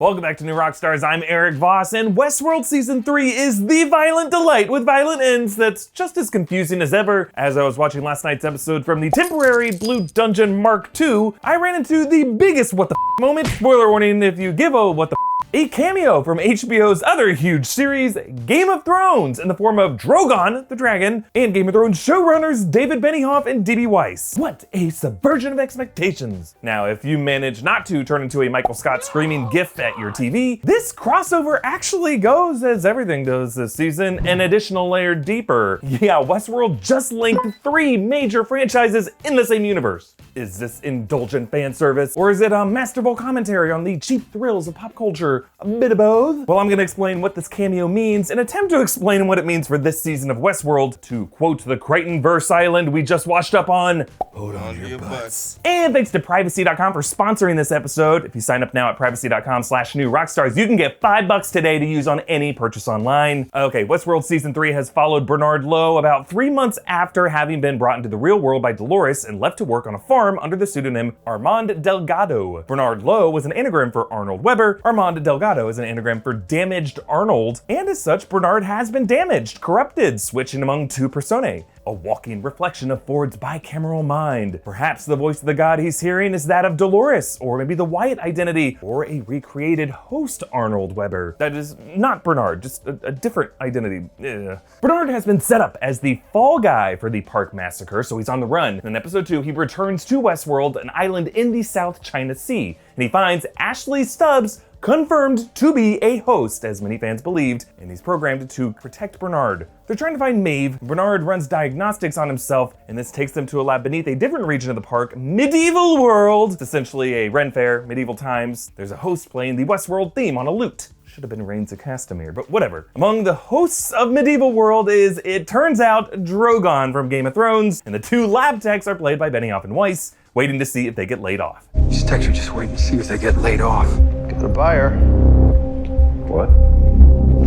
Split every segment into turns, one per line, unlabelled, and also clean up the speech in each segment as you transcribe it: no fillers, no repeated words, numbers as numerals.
Welcome back to New Rockstars. I'm Erik Voss, and Westworld Season 3 is the violent delight with violent ends that's just as confusing as ever. As I was watching last night's episode from the temporary Blue Dungeon Mark II, I ran into the biggest what the moment. Spoiler warning if you give a what the a cameo from HBO's other huge series, Game of Thrones, in the form of Drogon, the dragon, and Game of Thrones showrunners David Benihoff and D.B. Weiss. What a subversion of expectations. Now, if you manage not to turn into a Michael Scott screaming gif at your TV, this crossover actually goes, as everything does this season, an additional layer deeper. Yeah, Westworld just linked 3 major franchises in the same universe. Is this indulgent fan service, or is it a masterful commentary on the cheap thrills of pop culture? A bit of both? Well, I'm gonna explain what this cameo means and attempt to explain what it means for this season of Westworld. To quote the Crichton-verse island we just washed up on, hold on your butts. And thanks to privacy.com for sponsoring this episode. If you sign up now at privacy.com/newrockstars, you can get $5 today to use on any purchase online. Okay, Westworld Season 3 has followed Bernard Lowe about 3 months after having been brought into the real world by Dolores and left to work on a farm under the pseudonym Armand Delgado. Bernard Lowe was an anagram for Arnold Weber. Armand Delgado is an anagram for Damaged Arnold, and as such, Bernard has been damaged, corrupted, switching among 2 personae. A walking reflection of Ford's bicameral mind. Perhaps the voice of the god he's hearing is that of Dolores, or maybe the Wyatt identity, or a recreated host Arnold Weber. That is not Bernard, just a different identity. Bernard has been set up as the fall guy for the Park massacre, so he's on the run. In episode 2, he returns to Westworld, an island in the South China Sea, and he finds Ashley Stubbs confirmed to be a host, as many fans believed, and he's programmed to protect Bernard. They're trying to find Maeve. Bernard runs diagnostics on himself, and this takes them to a lab beneath a different region of the park, Medieval World. It's essentially a Ren Fair, medieval times. There's a host playing the Westworld theme on a lute. Should have been Reigns of Castamere, but whatever. Among the hosts of Medieval World is, it turns out, Drogon from Game of Thrones, and the 2 lab techs are played by Benihoff and Weiss, waiting to see if they get laid off.
These techs are just waiting to see if they get laid off.
Get the buyer.
What?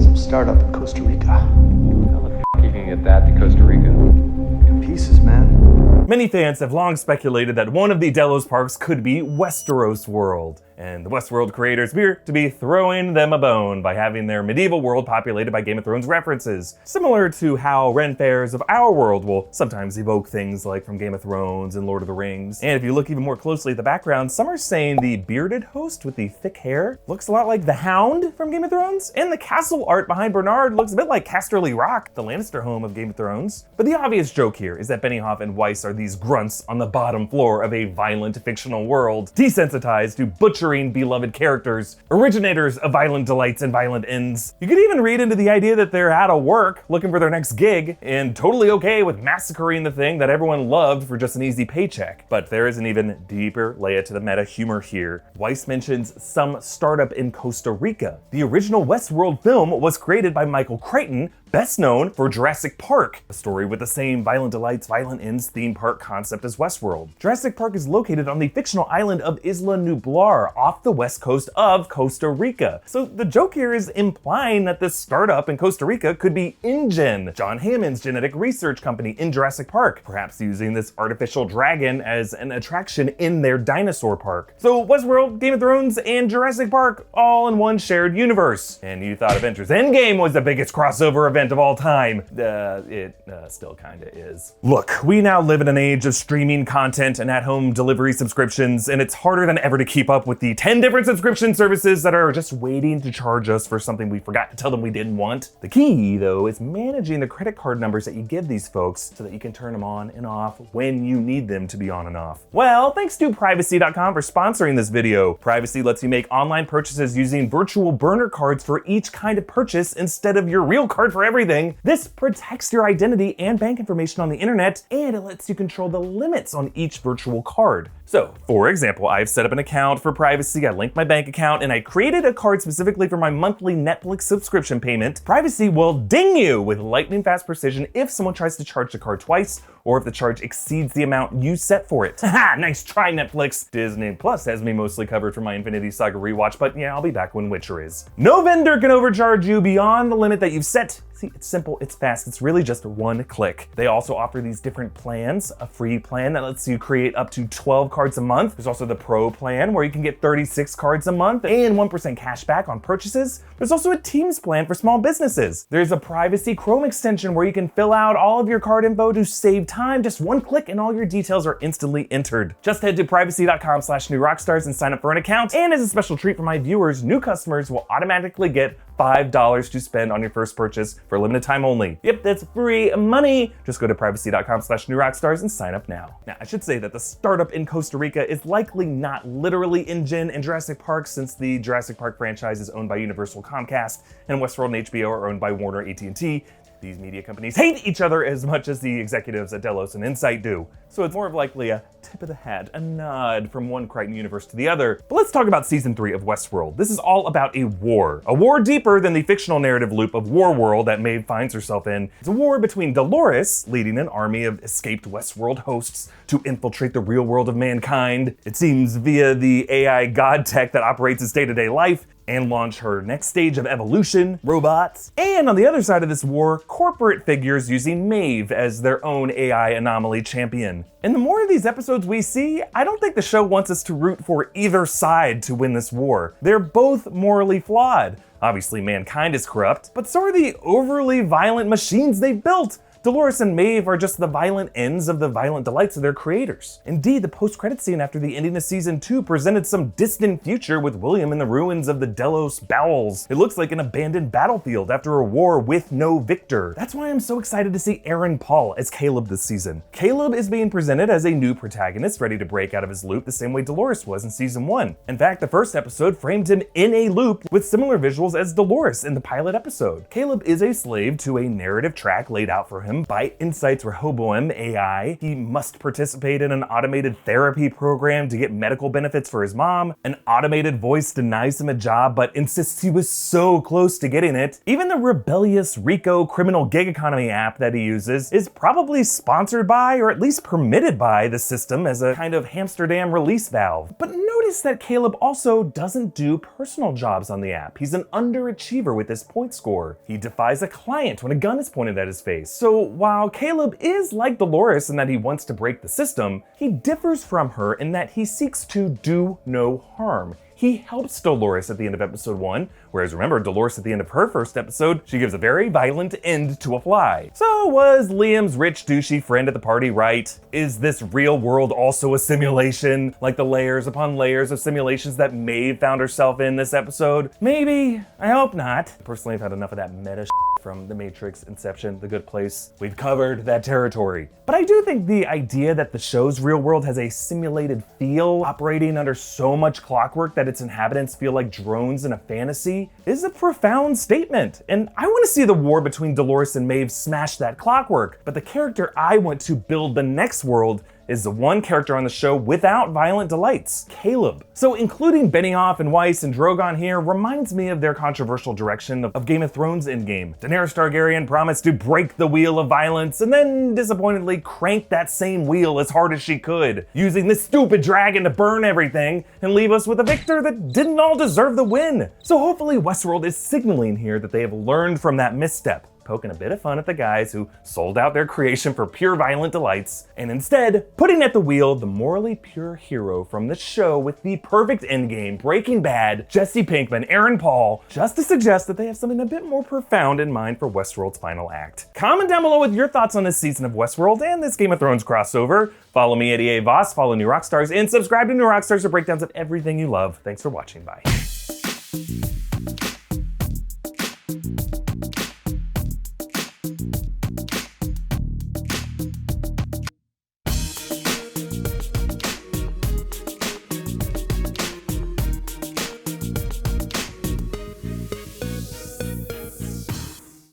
Some startup in Costa Rica.
How the f*** you can get that to Costa Rica?
In pieces, man.
Many fans have long speculated that one of the Delos parks could be Westeros World, and the Westworld creators appear to be throwing them a bone by having their medieval world populated by Game of Thrones references, similar to how Ren Fairs of our world will sometimes evoke things like from Game of Thrones and Lord of the Rings. And if you look even more closely at the background, some are saying the bearded host with the thick hair looks a lot like the Hound from Game of Thrones, and the castle art behind Bernard looks a bit like Casterly Rock, the Lannister home of Game of Thrones. But the obvious joke here is that Benihoff and Weiss are these grunts on the bottom floor of a violent fictional world, desensitized to butchering beloved characters, originators of violent delights and violent ends. You could even read into the idea that they're out of work, looking for their next gig, and totally okay with massacring the thing that everyone loved for just an easy paycheck. But there is an even deeper layer to the meta humor here. Weiss mentions some startup in Costa Rica. The original Westworld film was created by Michael Crichton, best known for Jurassic Park, a story with the same violent delights, violent ends theme park concept as Westworld. Jurassic Park is located on the fictional island of Isla Nublar, off the west coast of Costa Rica. So the joke here is implying that this startup in Costa Rica could be InGen, John Hammond's genetic research company in Jurassic Park, perhaps using this artificial dragon as an attraction in their dinosaur park. So Westworld, Game of Thrones, and Jurassic Park all in one shared universe. And you thought Avengers Endgame was the biggest crossover event of all time. It still kinda is. Look, we now live in an age of streaming content and at-home delivery subscriptions, and it's harder than ever to keep up with the 10 different subscription services that are just waiting to charge us for something we forgot to tell them we didn't want. The key, though, is managing the credit card numbers that you give these folks so that you can turn them on and off when you need them to be on and off. Well, thanks to privacy.com for sponsoring this video. Privacy lets you make online purchases using virtual burner cards for each kind of purchase instead of your real card for everything. This protects your identity and bank information on the internet, and it lets you control the limits on each virtual card. So, for example, I've set up an account for privacy, I linked my bank account, and I created a card specifically for my monthly Netflix subscription payment. Privacy will ding you with lightning fast precision if someone tries to charge the card twice, or if the charge exceeds the amount you set for it. Haha, nice try, Netflix. Disney Plus has me mostly covered for my Infinity Saga rewatch, but yeah, I'll be back when Witcher is. No vendor can overcharge you beyond the limit that you've set. See, it's simple, it's fast, it's really just one click. They also offer these different plans, a free plan that lets you create up to 12 cards a month. There's also the Pro plan where you can get 36 cards a month and 1% cash back on purchases. There's also a Teams plan for small businesses. There's a privacy Chrome extension where you can fill out all of your card info to save time. Just one click and all your details are instantly entered. Just head to privacy.com/newrockstars and sign up for an account. And as a special treat for my viewers, new customers will automatically get $5 to spend on your first purchase for a limited time only. Yep, that's free money. Just go to privacy.com/newrockstars and sign up now. Now, I should say that the startup in Costa Rica is likely not literally InGen and Jurassic Park, since the Jurassic Park franchise is owned by Universal Comcast and Westworld and HBO are owned by Warner AT&T. These media companies hate each other as much as the executives at Delos and Insight do. So it's more of likely a tip of the hat, a nod from one Crichton universe to the other. But let's talk about season 3 of Westworld. This is all about a war deeper than the fictional narrative loop of War World that Maeve finds herself in. It's a war between Dolores, leading an army of escaped Westworld hosts to infiltrate the real world of mankind, it seems via the AI god tech that operates its day-to-day life, and launch her next stage of evolution, robots. And on the other side of this war, corporate figures using Maeve as their own AI anomaly champion. And the more of these episodes we see, I don't think the show wants us to root for either side to win this war. They're both morally flawed. Obviously, mankind is corrupt, but so are the overly violent machines they built. Dolores and Maeve are just the violent ends of the violent delights of their creators. Indeed, the post-credit scene after the ending of season 2 presented some distant future with William in the ruins of the Delos bowels. It looks like an abandoned battlefield after a war with no victor. That's why I'm so excited to see Aaron Paul as Caleb this season. Caleb is being presented as a new protagonist ready to break out of his loop the same way Dolores was in season 1. In fact, the first episode framed him in a loop with similar visuals as Dolores in the pilot episode. Caleb is a slave to a narrative track laid out for him by Insight's Rehoboam AI. He must participate in an automated therapy program to get medical benefits for his mom. An automated voice denies him a job but insists he was so close to getting it. Even the rebellious Rico criminal gig economy app that he uses is probably sponsored by, or at least permitted by, the system as a kind of Amsterdam release valve. But notice that Caleb also doesn't do personal jobs on the app. He's an underachiever with his point score. He defies a client when a gun is pointed at his face. So while Caleb is like Dolores in that he wants to break the system, he differs from her in that he seeks to do no harm. He helps Dolores at the end of episode 1, whereas remember, Dolores at the end of her first episode, she gives a very violent end to a fly. So was Liam's rich douchey friend at the party right? Is this real world also a simulation, like the layers upon layers of simulations that Maeve found herself in this episode? Maybe, I hope not. Personally, I've had enough of that meta from The Matrix, Inception, The Good Place. We've covered that territory. But I do think the idea that the show's real world has a simulated feel, operating under so much clockwork that its inhabitants feel like drones in a fantasy, is a profound statement. And I want to see the war between Dolores and Maeve smash that clockwork. But the character I want to build the next world is the one character on the show without violent delights, Caleb. So including Benihoff and Weiss and DROGON here reminds me of their controversial direction of Game of Thrones endgame. Daenerys Targaryen promised to break the wheel of violence and then disappointedly cranked that same wheel as hard as she could, using this stupid dragon to burn everything and leave us with a victor that didn't all deserve the win. So hopefully Westworld is signaling here that they have learned from that misstep, poking a bit of fun at the guys who sold out their creation for pure violent delights, and instead putting at the wheel the morally pure hero from the show with the perfect endgame, Breaking Bad, Jesse Pinkman, Aaron Paul, just to suggest that they have something a bit more profound in mind for Westworld's final act. Comment down below with your thoughts on this season of Westworld and this Game of Thrones crossover. Follow me at Erik Voss, follow New Rockstars, and subscribe to New Rockstars for breakdowns of everything you love. Thanks for watching, bye.